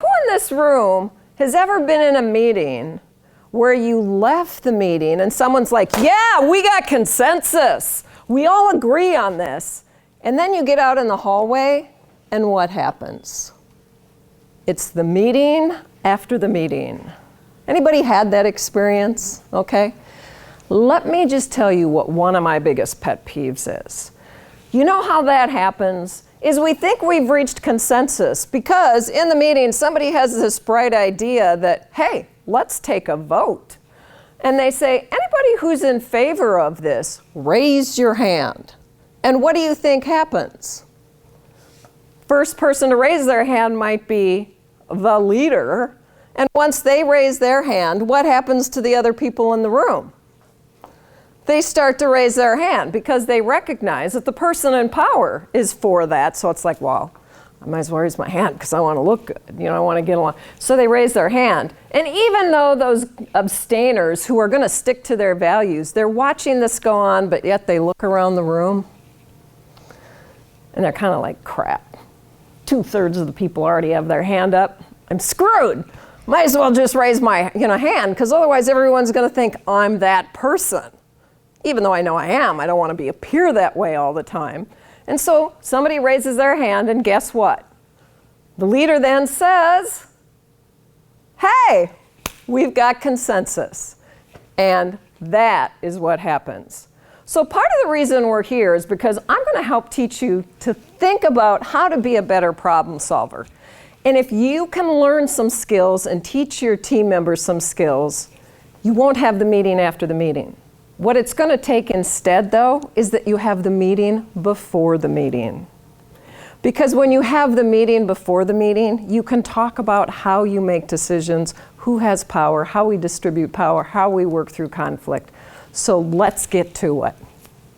Who in this room has ever been in a meeting where you left the meeting and someone's like, yeah, we got consensus. We all agree on this. And then you get out in the hallway and what happens? It's the meeting after the meeting. Anybody had that experience? Okay. Let me just tell you what one of my biggest pet peeves is. You know how that happens? Is we think we've reached consensus because in the meeting somebody has this bright idea that, hey, let's take a vote. And they say, anybody who's in favor of this, raise your hand. And what do you think happens? First person to raise their hand might be the leader. And once they raise their hand, what happens to the other people in the room? They start to raise their hand because they recognize that the person in power is for that. So it's like, well, I might as well raise my hand because I want to look good. I want to get along. So they raise their hand. And even though those abstainers who are going to stick to their values, they're watching this go on, but yet they look around the room and they're kind of like, crap. 2/3 of the people already have their hand up. I'm screwed. Might as well just raise my hand because otherwise everyone's going to think I'm that person. Even though I know I am, I don't want to appear that way all the time. And so somebody raises their hand and guess what? The leader then says, hey, we've got consensus. And that is what happens. So part of the reason we're here is because I'm going to help teach you to think about how to be a better problem solver. And if you can learn some skills and teach your team members some skills, you won't have the meeting after the meeting. What it's going to take instead, though, is that you have the meeting before the meeting. Because when you have the meeting before the meeting, you can talk about how you make decisions, who has power, how we distribute power, how we work through conflict. So let's get to it.